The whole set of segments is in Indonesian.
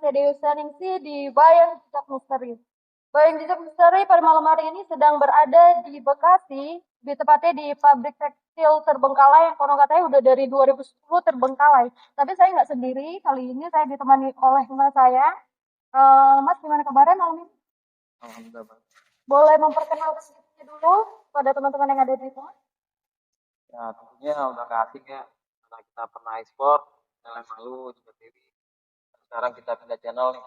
Sedeus Saningsih di Bayang Jejak Misteri. Bayang Jejak Misteri pada malam hari ini sedang berada di Bekasi, di tepatnya di pabrik tekstil terbengkalai yang konon katanya udah dari 2010 terbengkalai. Tapi saya nggak sendiri, kali ini saya ditemani oleh mas saya. Mas, gimana kabarnya malam ini? Alhamdulillah. Boleh memperkenalkan diri dulu pada teman-teman yang ada di rumah? Ya tentunya udah gak asing ya, karena kita pernah ekspor, Nilai Malu juga TV. Sekarang kita pindah channel nih,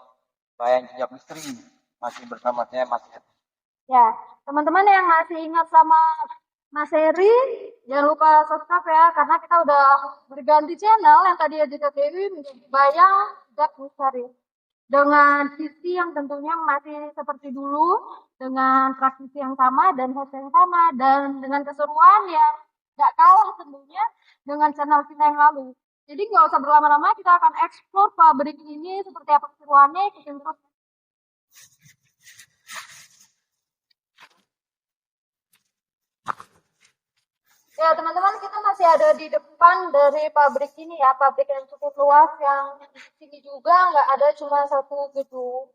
Bayang Jejak Misteri. Masih bersama saya Mas Ed. Ya, teman-teman yang masih ingat sama Mas Heri, jangan lupa subscribe ya, karena kita udah berganti channel yang tadi juga Dewi menjadi Bayang Jejak Misteri. Dengan visi yang tentunya masih seperti dulu, dengan praktisi yang sama dan host yang sama, dan dengan keseruan yang gak kalah tentunya dengan channel kita yang lalu. Jadi nggak usah berlama-lama, kita akan eksplor pabrik ini seperti apa keseruannya, ikutin terus. Ya teman-teman, kita masih ada di depan dari pabrik ini ya, pabrik yang cukup luas yang di sini juga nggak ada cuma satu gedung.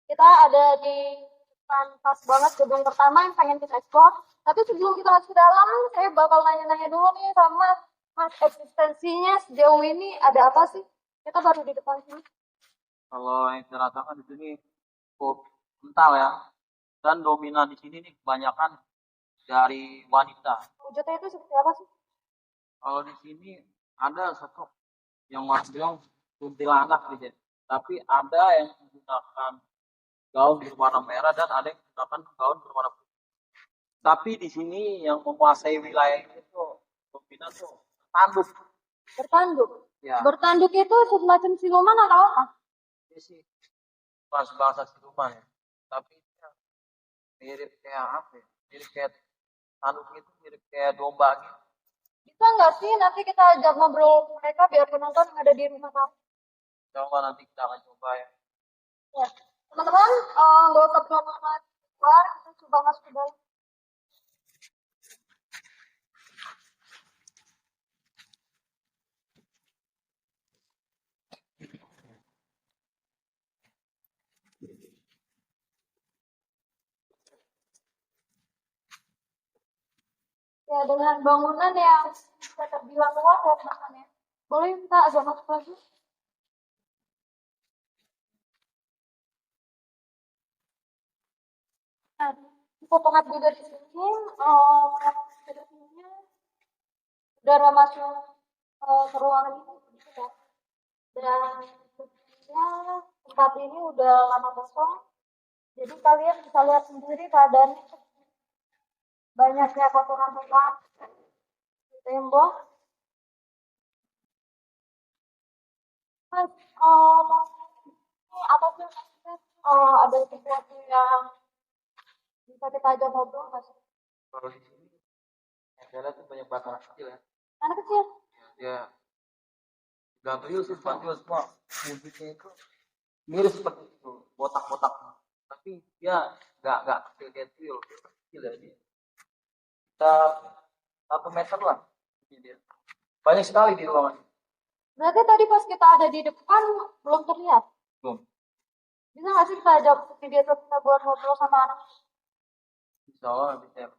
Kita ada di depan pas banget gedung pertama yang pengen kita ekspor. Tapi sebelum kita masuk ke dalam, saya bakal nanya-nanya dulu nih sama Mas, eksistensinya sejauh ini ada apa sih? Kita baru di depan sini. Kalau yang saya rasakan di sini cukup kental ya, dan dominan di sini nih kebanyakan dari wanita. Wujudnya itu seperti apa sih? Kalau di sini ada satu yang Mas bilang kuntilanak gitu, tapi ada yang menggunakan gaun berwarna merah dan ada yang menggunakan gaun berwarna putih. Tapi di sini yang menguasai wilayah itu dominan tuh tanduk. Bertanduk. Ya, Bertanduk itu semacam siluman atau apa? ini sih bahasa siluman ya. Tapi mirip kayak apa ya? Mirip kayak tanduk itu mirip kayak domba gitu. Bisa nggak sih nanti kita ajak ngobrol mereka biar penonton yang ada di rumah tahu? Coba nanti kita akan coba ya. Ya, teman-teman, nggak usah berlama-lama keluar, kita coba masuk ke dalam. Ya, dengan bangunan yang bisa terbilang luas ya teman-teman ya. Boleh kita agak masuk lagi? Nah, cukup pengap juga di sini. Sebenarnya udara masuk ke ruangan ini sedikit ya. Dan sebenarnya tempat ini udah lama kosong. Jadi kalian bisa lihat sendiri keadaannya banyaknya kotoran tempat di tembok. Mas, ini apa sih maksudnya? Ada sesuatu yang bisa kita ajak ngobrol nggak sih? Kalau di sini yang saya lihat tuh banyak bakaran kecil ya. Anak kecil. Ya, Gabriel sih Gabriel semua wujudnya itu mirip seperti itu, botak-botak. Tapi dia nggak kecil kayak tuyul, kecil ya dia. Kita 1 meter lah ini dia. Banyak sekali di ruangan ini. Berarti tadi pas kita ada di depan belum terlihat. Belum. Bisa nggak sih kita ajak video kita buat ngobrol sama anak? Insya Allah bisa.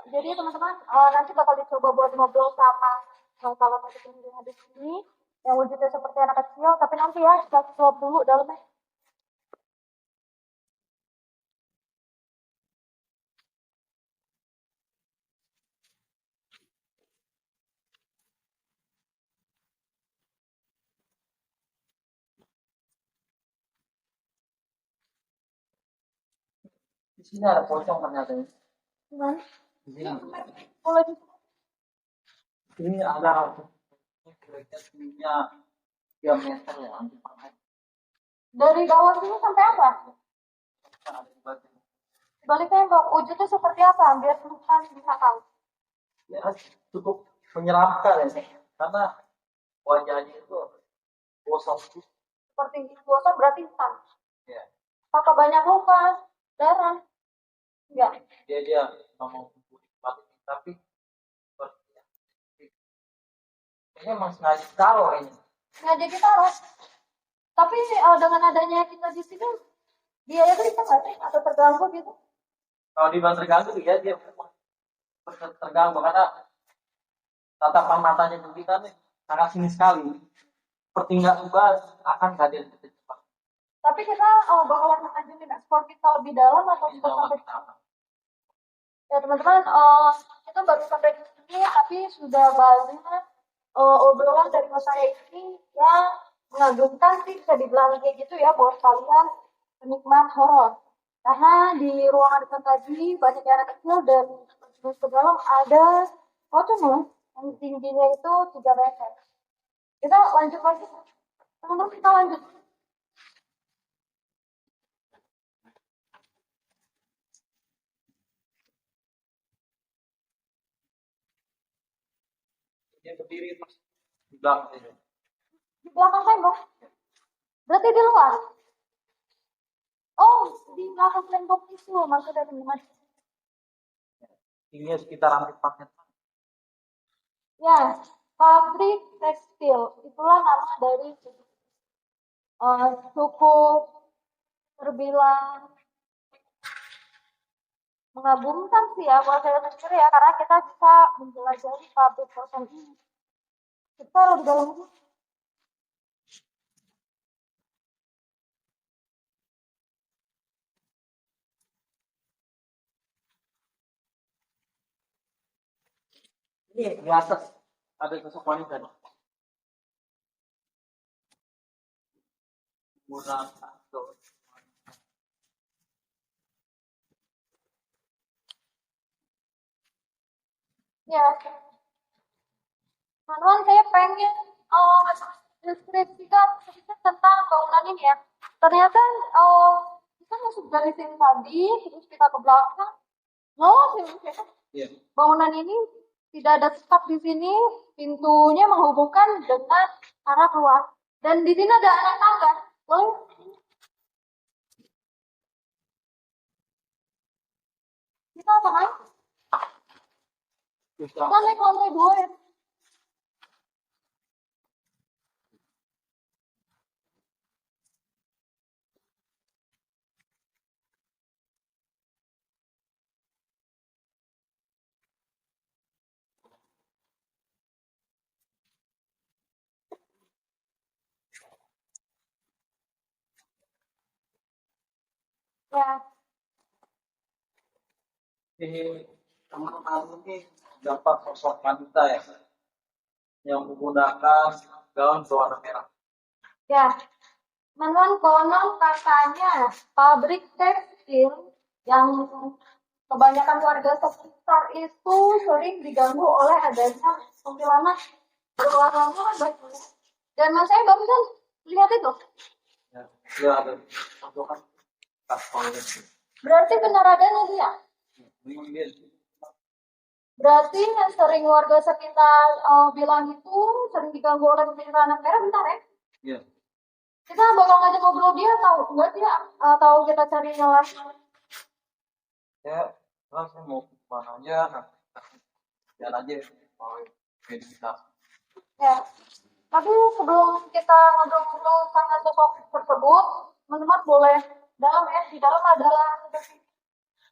Jadi teman-teman nanti bakal dicoba buat ngobrol sama kalau tadi yang di sini yang wujudnya seperti anak kecil, tapi nanti ya kita suap dulu dalamnya. Di sini ada pocong ternyata. Gimana? Di sini. Boleh di Ini ada kira-kira tingginya 3 meter ya, hampir 4 meter. dari bawah sini sampai apa? Ada di bagian. Balik tembok, wujudnya seperti apa? Biar teman-teman bisa tahu. Ya cukup menyeramkan ya, karena wajahnya itu gosong Seperti gosong berarti hitam. ya. Apakah banyak luka, darah? Enggak. Dia mau batik tapi seperti ini emang sengaja taruh ini. Sengaja ditaruh. Tapi dengan adanya kita di sini, biaya bisa nggak sih atau terganggu gitu? Kalau dibilang terganggu ya dia terganggu karena tatapan matanya kita nih sangat sini sekali. Seperti nggak ubah akan hadir kita cepat. Tapi kita bakalan lanjutin ekspor kita lebih dalam atau kita sampai ya teman-teman, kita baru sampai di sini tapi sudah banyak obrolan dari Mas saya ini yang mengagumkan sih, bisa dibilang kayak gitu ya buat kalian penikmat horor. Karena di ruangan depan tadi banyak anak kecil dan ke dalam ada pocong loh yang tingginya itu 3 meter. Kita lanjut lagi, teman-teman, kita lanjut. Dia berdiri pas di belakang ini. Di belakang tembok, berarti di luar. Oh, di belakang tembok itu maksudnya teman-teman. Tingginya sekitar hampir 4 meter. Ya, pabrik tekstil itulah nama dari suku terbilang mengagumkan sih ya buat saya sendiri ya, karena kita bisa menjelajahi pabrik tekstil ini. Kita lebih dalam lagi. Ini di atas ada sosok wanita. Murah satu. Ya, teman-teman, saya pengen deskripsikan sedikit tentang bangunan ini ya. Ternyata kita masuk dari sini tadi, terus kita ke belakang. Iya. Bangunan ini tidak ada tetap di sini, pintunya menghubungkan dengan arah keluar. Dan di sini ada anak tangga. Boleh? Kita apa naik? Bisa. Kita naik lantai 2 ya. Ya, Ini teman-teman ini dapat sosok wanita ya yang menggunakan gaun berwarna merah. ya. Teman-teman, konon katanya pabrik tekstil yang kebanyakan warga sekitar itu sering diganggu oleh adanya kuntilanak berwarna merah. Dan mas saya barusan lihat itu. Ya, dia ada pojokan tas toilet. Berarti benar adanya dia. Berarti yang sering warga sekitar bilang itu sering diganggu oleh kuntilanak merah, bentar ya. Iya. Kita bakal ngajak ngobrol dia, tahu enggak dia atau kita cari yang lain. Ya, saya mau kemana aja, jalan aja mau meditasi. Ya. Tapi sebelum kita ngobrol-ngobrol sama sosok tersebut, teman-teman boleh dalam ya. Di dalam adalah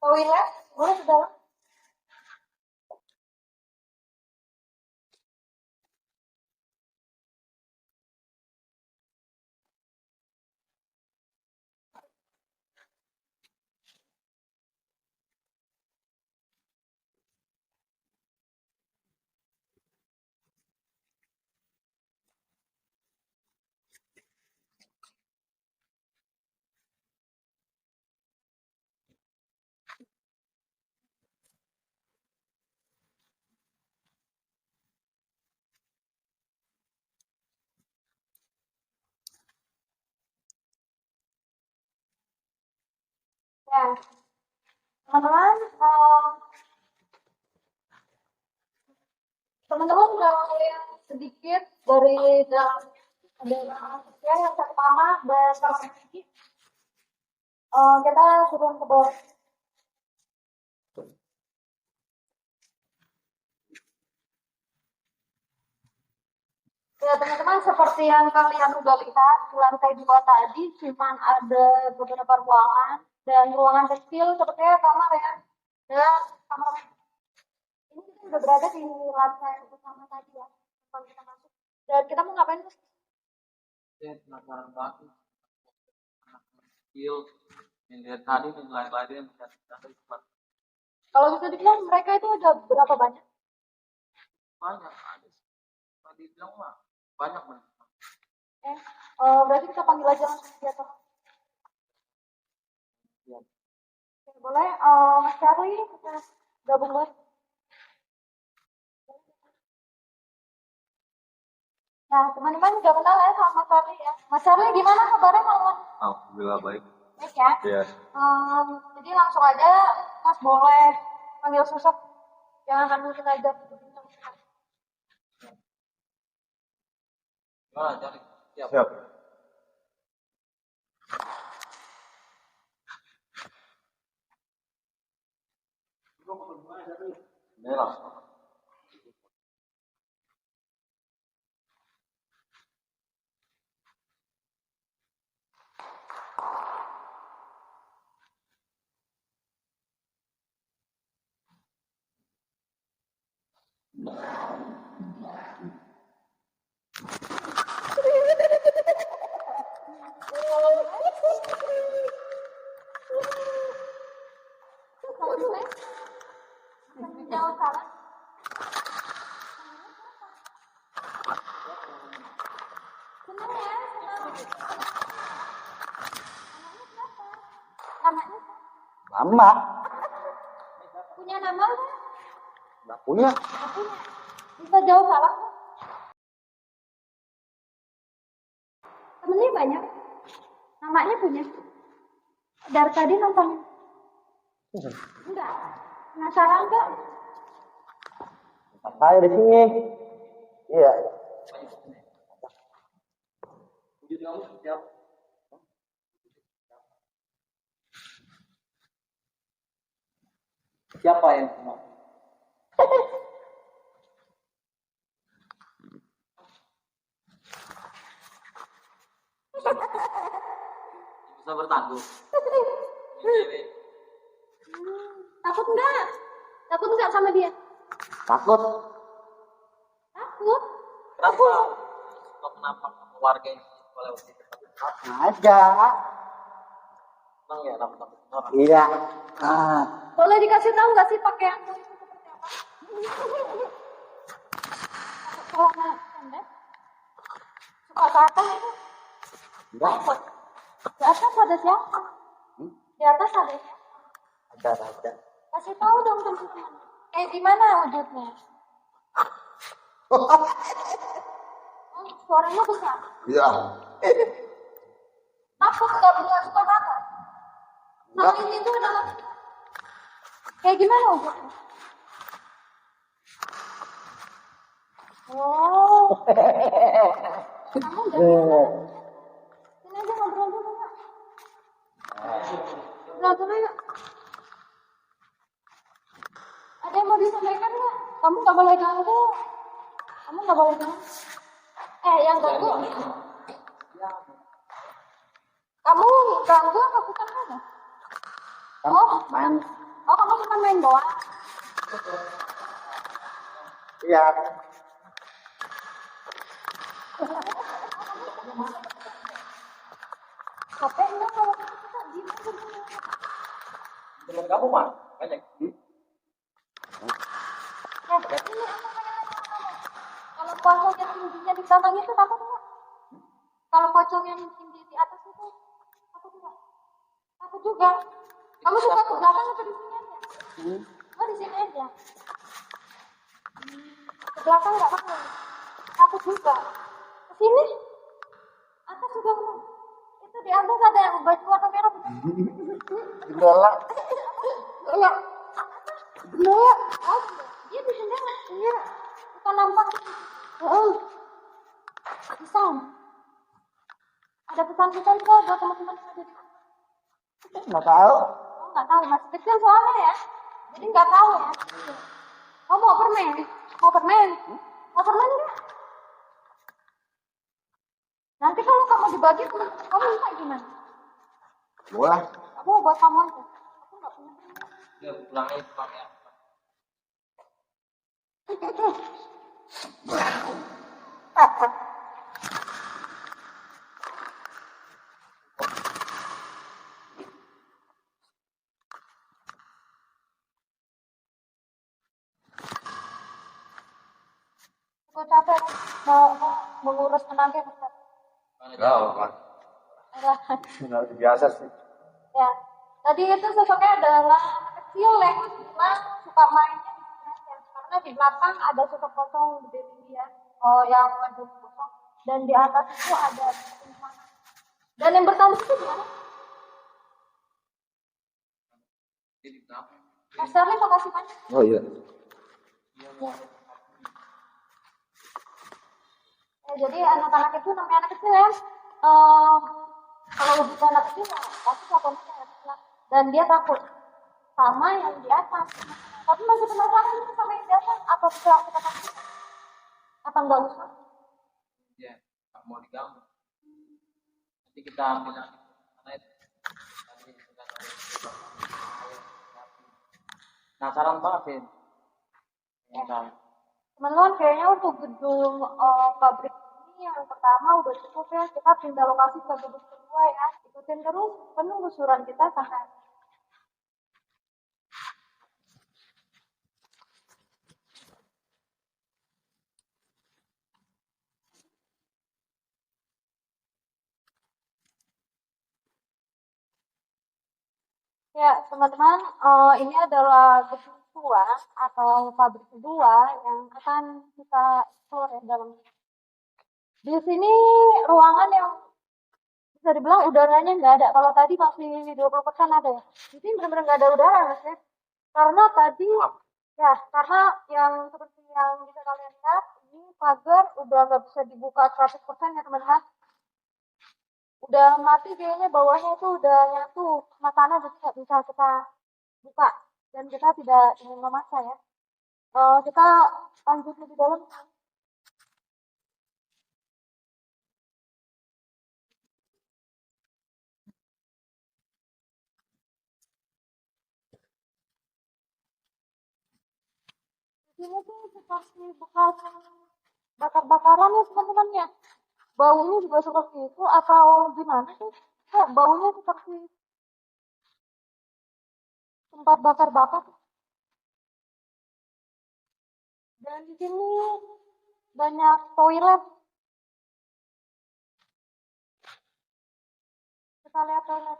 toilet, boleh di dalam. Ya, teman-teman, teman-teman udah melihat sedikit dari dalam ada ya yang pertama dan lagi kita turun ke bawah. Ya teman-teman, seperti yang kalian udah lihat di lantai 2 tadi, cuman ada beberapa ruangan dan ruangan kecil sepertinya kamar ya. Dan kamar ini kita udah berada di lantai pertama tadi ya, tempat kita masuk. Dan kita mau ngapain terus? Saya penasaran banget. Anak kecil yang dari tadi nih lari-lari yang mencari tempat Kalau bisa dibilang mereka itu ada berapa banyak? banyak ada. Tadi bilang mah banyak banget. Berarti kita panggil aja langsung dia tuh. Ya. Oke, boleh, Mas Charlie kita gabung lagi. Nah, teman-teman udah kenal ya sama Mas Charlie ya. Mas Charlie gimana kabarnya malam? Alhamdulillah baik. Baik ya. Iya. Jadi langsung aja Mas boleh panggil sosok yang akan kita ajak. Gimana cari? Siap. Siap. Merah. Jauh salah. Senang ya, senang. Namanya Lama. punya nama nggak? Nggak punya. Nggak punya. Bisa jauh salah. Temennya banyak. Namanya punya. Dari tadi nonton. Enggak. Penasaran nggak? Saya di sini. Iya. Wujud kamu siap. Siapa yang kenal? Bisa bertanggung. Cewek. Takut enggak? Takut enggak sama dia? Takut. Takut. Kenapa? Kenapa warga ini boleh Aja. senang ya dapat orang? Iya. Boleh dikasih tahu nggak sih pakaianmu itu seperti apa? Celana pendek. Suka ke atas itu? Enggak. Di atas ada siapa? Di atas ada siapa? Ada. Kasih tahu dong teman-teman. Gimana wujudnya? Suaranya besar. Iya. Takut nggak suka kakak? Nah ini tuh adalah kayak gimana wujudnya? Oh, kamu udah sini aja ngobrol dulu nggak? Ngobrol dulu yuk. Ada yang mau disampaikan nggak? Kamu nggak boleh ganggu. Kamu nggak boleh ganggu. Yang ganggu. Kamu ganggu apa bukan ada? Main. Kamu cuma main doang. Iya. Capek enggak kalau kita diem aja dulu. Teman kamu mah banyak. Ini apa kayak kalau pocong yang tingginya di belakang itu takut enggak? Kalau pocong yang tinggi di atas itu takut enggak? Takut juga. Kamu suka ke belakang atau di sini aja? Oh di sini aja. Ke belakang enggak takut? Takut juga. Ke sini? Atas juga enggak? Itu di atas ada yang baju warna merah. Jendela. Iya. Jendela. Oh, dia di jendela. Iya. Bukan nampak. Pesan. Ada pesan-pesan nggak buat teman-teman yang ada di sini? Nggak tahu. Oh, nggak tahu. Masih kecil soalnya ya. Jadi nggak tahu ya. Oh, mau permen? Mau permen? Mau permen nggak? Nanti kalau kamu dibagi, kamu minta gimana? Boleh. Aku mau buat kamu aja. Aku nggak punya. Ya pulangnya. Aku capek mau mengurus tenaga besar. Enggak apa. Enggak biasa sih. Ya, tadi itu sosoknya adalah anak kecil yang memang suka mainnya di sini karena di belakang ada sosok kosong berdiri dia, oh yang wajah kosong, dan di atas itu ada simpanan. Dan yang bertambah itu gimana? Jadi kenapa? Mas Charlie makasih banyak. Oh iya. Dia mau Jadi anak-anak itu namanya anak kecil ya. Ehm, kalau bukan anak kecil ya pasti kelakuannya kayak anak. Dan dia takut sama yang di atas. Tapi masih penasaran nih sama yang di atas. Apa bisa kita kasih? Apa enggak usah? dia nggak mau diganggu. Nanti kita ambil lagi karena itu tadi sudah penasaran banget sih. Kita Teman-teman kayaknya untuk gedung pabrik ini yang pertama udah cukup ya. Kita pindah lokasi ke gedung kedua ya. Ikutin terus penelusuran kita sampai. Ya, teman-teman, ini adalah gedung kedua atau pabrik kedua yang akan kita explore ya dalam. Di sini ruangan yang bisa dibilang udaranya nggak ada. Kalau tadi masih 20% ada ya. Di sini benar-benar nggak ada udara mas ya. Karena tadi ya karena yang seperti yang bisa kalian lihat ini pagar udah nggak bisa dibuka 100% ya teman-teman. Udah mati kayaknya bawahnya itu udah nyatu sama tanah jadi nggak bisa kita buka dan kita tidak ingin memaksa ya. Kita lanjut lebih dalam. Ini tuh seperti bekas bakar-bakaran ya teman-teman ya. Baunya juga seperti itu atau gimana sih? Kok baunya seperti tempat bakar-bakar? Dan di sini banyak toilet. Kita lihat toilet.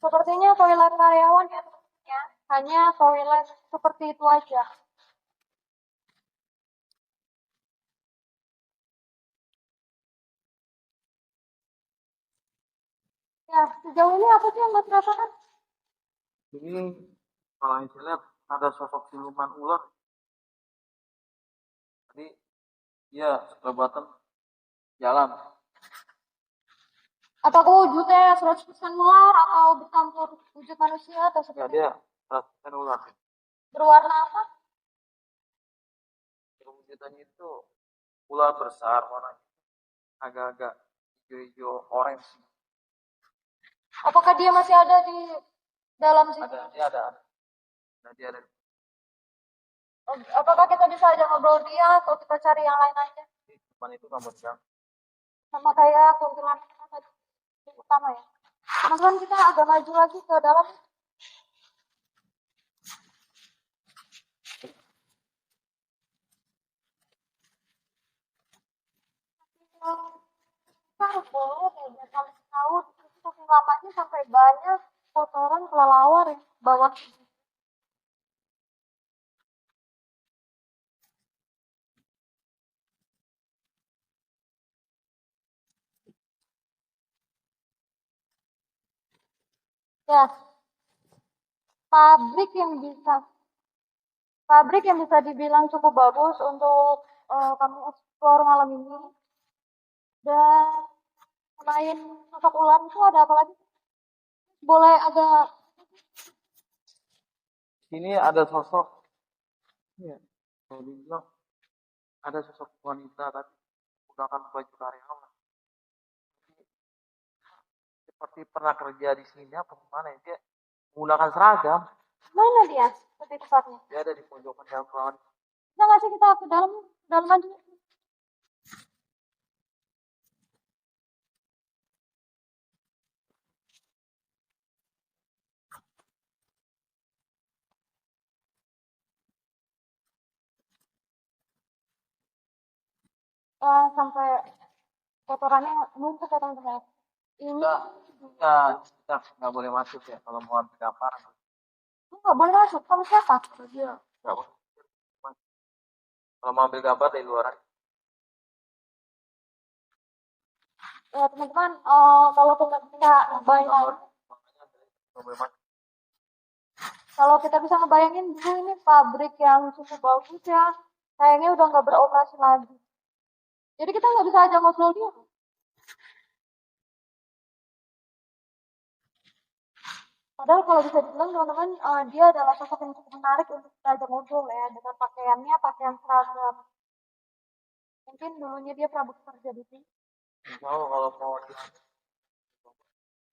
Sepertinya toilet karyawan ya teman-teman. Hanya toilet seperti itu aja. Ya, sejauh ini apa sih yang Mas rasakan? ini kalau yang saya lihat ada sosok siluman ular. Tadi dia kelebatan jalan. Apakah wujudnya 100% ular atau bercampur wujud manusia atau Ya seperti dia apa? kan ular. Berwarna apa? Wujudnya itu ular besar warnanya agak-agak hijau-hijau orange. Apakah dia masih ada di dalam situ? Ada dia ada. Nah, dia ada. Apakah kita bisa aja ngobrol dia atau kita cari yang lain aja? Cuman itu kamu bilang. Sama kayak kuntilanak kita tadi yang utama ya. Teman-teman kita agak maju lagi ke dalam. Kita harus boleh ya biar kalian tahu di saking lamanya sampai banyak kotoran kelelawar ya bawah. Ya, pabrik yang bisa pabrik yang bisa dibilang cukup bagus untuk kami eksplor malam ini. Dan selain sosok ular itu ada apa lagi? boleh agak Sini ada sosok, ya, kalau dibilang ada sosok wanita tapi menggunakan baju karyawan. Seperti pernah kerja di sini apa gimana ya? Dia menggunakan seragam. mana dia lebih tepatnya? Dia ada di pojokan dalam ruangan. Bisa nggak sih kita ke dalam aja? Sampai kotorannya numpuk ya teman-teman. Ini Kita nggak boleh masuk ya kalau mau ambil gambar. nggak boleh masuk sama siapa? Dia nggak boleh. Kalau mau ambil gambar dari luar aja. Ya teman-teman, kalau kita bisa ngebayangin, kalau kita bisa ngebayangin dulu ini pabrik yang cukup bagus ya, sayangnya udah nggak beroperasi lagi. Jadi kita nggak bisa aja ngobrol dia. Padahal kalau bisa dibilang teman-teman, dia adalah sosok yang cukup menarik untuk kita ajak ngobrol ya, dengan pakaiannya, pakaian seragam. Mungkin dulunya dia pernah bekerja di sini. Kalau mau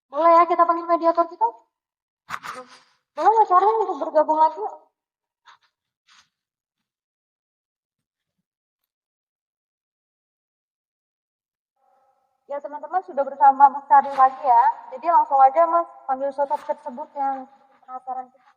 Boleh ya kita panggil mediator kita? Boleh nggak Charlie untuk bergabung lagi? Ya teman-teman sudah bersama Mas Charlie lagi ya. Jadi langsung aja Mas panggil sosok tersebut yang penasaran kita.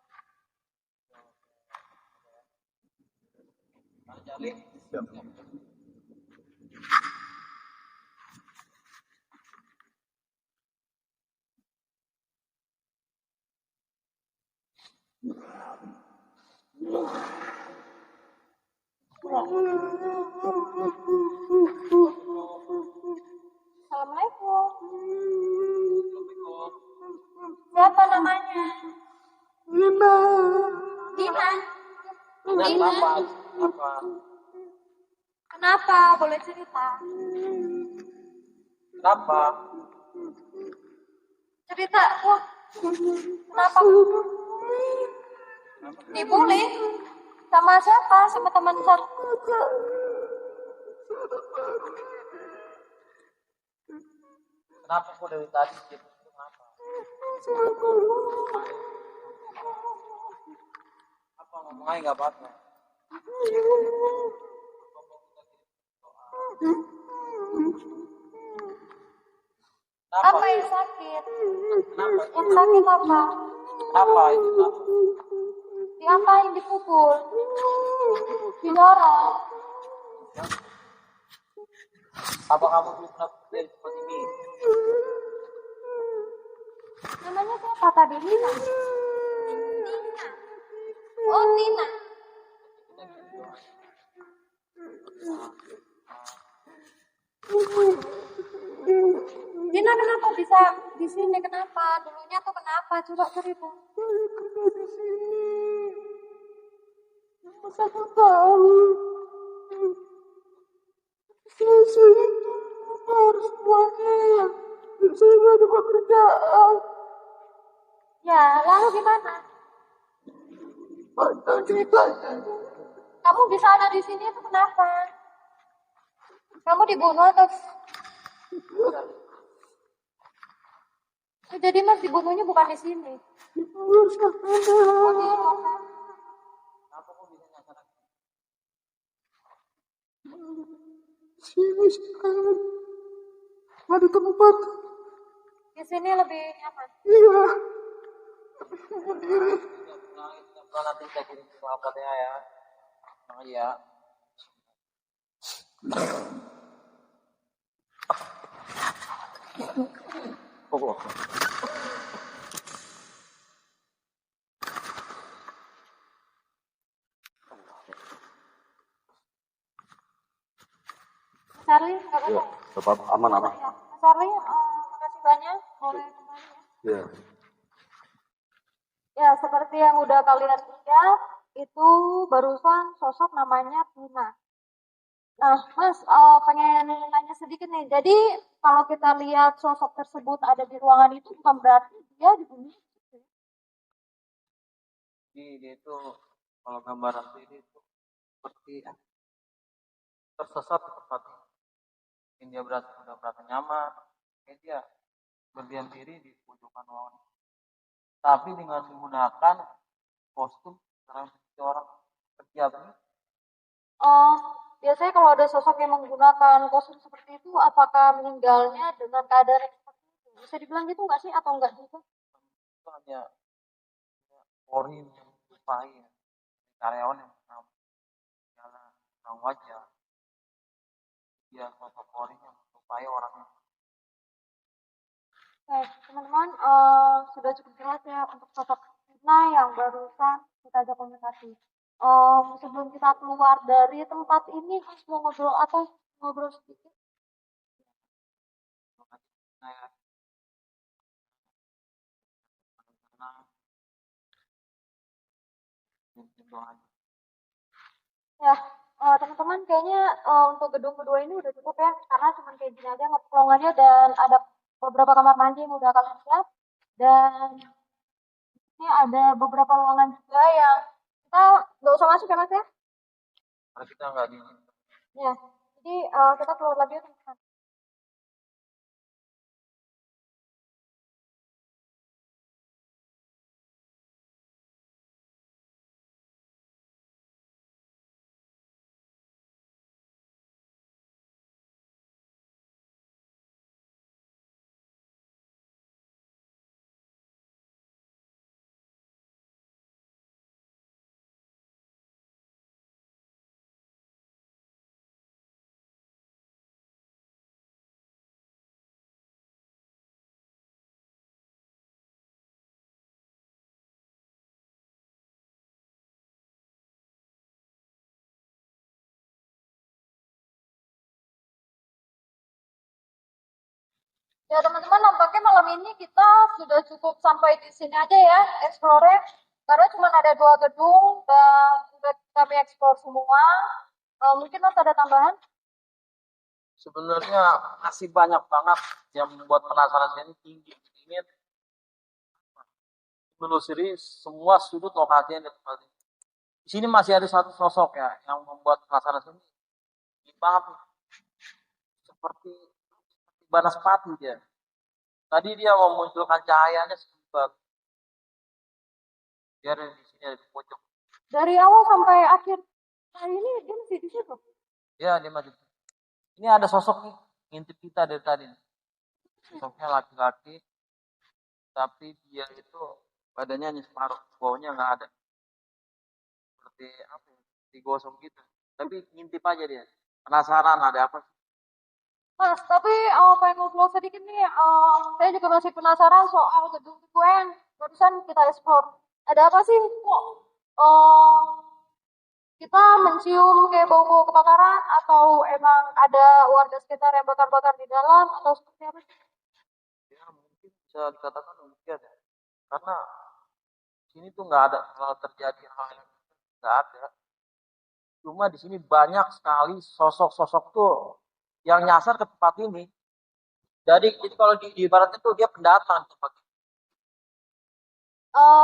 Assalamualaikum. Siapa namanya? Dina. Dina. Kenapa? Kenapa? Boleh cerita? Kenapa? Cerita. Kenapa? Dibully? Sama siapa? Sama teman saya. Kenapa kok dari tadi gitu? Kenapa? Apa ngomong aja nggak apa-apa. Apa yang sakit? Kenapa? Yang sakit apa? Kenapa itu? Diapain? Dipukul? Didorong? Apa kamu dulu pernah kerja di tempat ini? Namanya siapa tadi? Nina. Oh Tina. Tina kenapa bisa di sini? Kenapa? Dulunya tuh kenapa? Coba cerita. Di sini. Masa aku tahu. Saya harus pulang. Saya nggak ada pekerjaan. Ya, lalu gimana? Panjang ceritanya. Kamu bisa ada di sini itu kenapa? Kamu dibunuh atau? Jadi Mas dibunuhnya bukan di sini. Di luar sana. Oh, di luar sana. Kenapa kok bisa nyasar? Sini sekarang. Ada tempat. Di sini lebih nyaman. Iya. Sendiri. Nanti saya kirim ke lapatnya ya. Makasih ya. Oh. Charlie, nggak apa-apa. Tetap aman. Ya. Charlie, makasih banyak. Boleh kembali ya. Ya. Ya, seperti yang udah kalian lihat, itu barusan sosok namanya Tina. Nah, Mas, pengen nanya sedikit nih. Jadi, kalau kita lihat sosok tersebut ada di ruangan itu bukan berarti dia di bumi. Jadi dia itu kalau gambaran diri itu seperti tersesat di tempat mungkin dia udah berasa nyaman, kayak dia berdiam diri di pojokan ruangan. Tapi dengan menggunakan kostum sekarang seperti orang kerja begitu. Biasanya kalau ada sosok yang menggunakan kostum seperti itu, apakah meninggalnya dengan keadaan yang seperti itu? Bisa dibilang gitu nggak sih atau enggak juga? Itu hanya Polri yang menyerupai ya. Karyawan yang jalan orang wajah dia sosok Polri yang menyerupai orangnya. Oke, teman-teman, sudah cukup jelas ya untuk sosok Tina yang barusan kita ajak komunikasi. Sebelum kita keluar dari tempat ini, Mas mau ngobrol atau ngobrol sedikit? Saya karena itu aja. Ya, teman-teman kayaknya untuk gedung kedua ini udah cukup ya, karena cuma kayak gini aja ngeplongannya dan ada beberapa kamar mandi yang udah kalian lihat. Dan ini ada beberapa ruangan juga yang kita nggak usah masuk ya Mas ya. Karena kita nggak di Ya, jadi kita keluar lagi ya teman-teman. Ya teman-teman, nampaknya malam ini kita sudah cukup sampai di sini aja ya explore, karena cuma ada 2 gedung dan sudah kami explore semua. Mungkin Mas ada tambahan? sebenarnya masih banyak banget yang membuat penasaran saya ini tinggi. Ingin menelusuri semua sudut lokasi yang di tempat ini. Di sini masih ada satu sosok ya yang membuat penasaran saya ini banget nih. Seperti Banaspati dia. Tadi dia memunculkan cahayanya sebentar. Dia ada di sini ada di pojok. Dari awal sampai akhir hari ini dia masih di situ. Ya, dia masih. Ini ada sosok nih ngintip kita dari tadi. Sosoknya laki-laki, tapi dia itu badannya hanya separuh, bawahnya nggak ada. Seperti apa ya? Digosong gitu. Tapi ngintip aja dia. Penasaran ada apa? Mas, tapi pengen ngobrol sedikit nih. Saya juga masih penasaran soal gedung gue yang barusan kita explore. Ada apa sih kok kita mencium kayak bau-bau kebakaran atau emang ada warga sekitar yang bakar-bakar di dalam atau seperti apa sih? Ya mungkin bisa dikatakan demikian ya. Karena sini tuh nggak ada kalau terjadi hal yang nggak ada. Cuma di sini banyak sekali sosok-sosok tuh yang nyasar ke tempat ini. Jadi kalau di ibaratnya tuh dia pendatang tempat ini.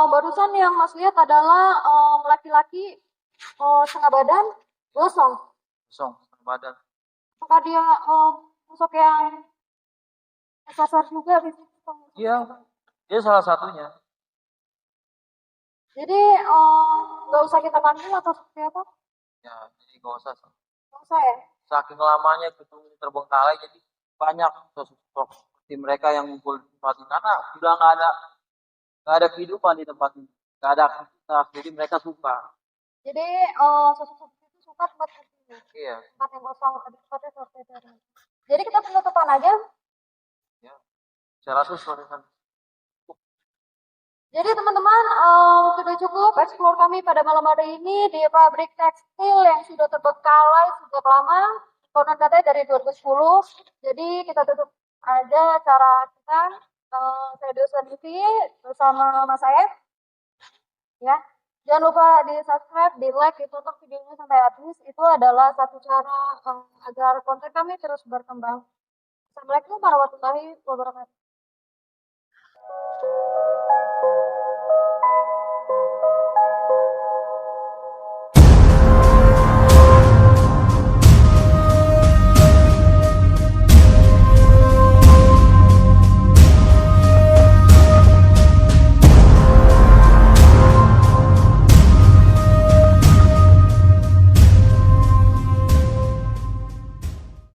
Barusan yang Mas lihat adalah laki-laki setengah badan gosong. Kosong badan. Apakah dia sosok yang sasar juga di situ? Iya, dia salah satunya. Jadi nggak usah kita panggil atau seperti apa? Ya, jadi nggak usah. Nggak usah ya? Saking lamanya gedung ini terbengkalai, jadi banyak sosok seperti mereka yang ngumpul di tempat ini. Karena sudah nggak ada kehidupan di tempat ini, nggak ada aktivitas, jadi mereka suka. Jadi sosok-sosok itu suka tempat seperti ini. Iya. Tempat yang kosong, ada tempatnya seperti itu. Jadi kita penutupan aja. Ya, saya rasa suara kan. Jadi teman-teman, sudah cukup explore kami pada malam hari ini di pabrik tekstil yang sudah terbengkalai sejak lama. Konon katanya dari 2010. Jadi kita tutup aja acara kita. Saya Dosen Livi bersama Mas Said. Ya, jangan lupa di subscribe, di like, ditonton videonya sampai habis. Itu adalah satu cara agar konten kami terus berkembang. Assalamualaikum warahmatullahi wabarakatuh.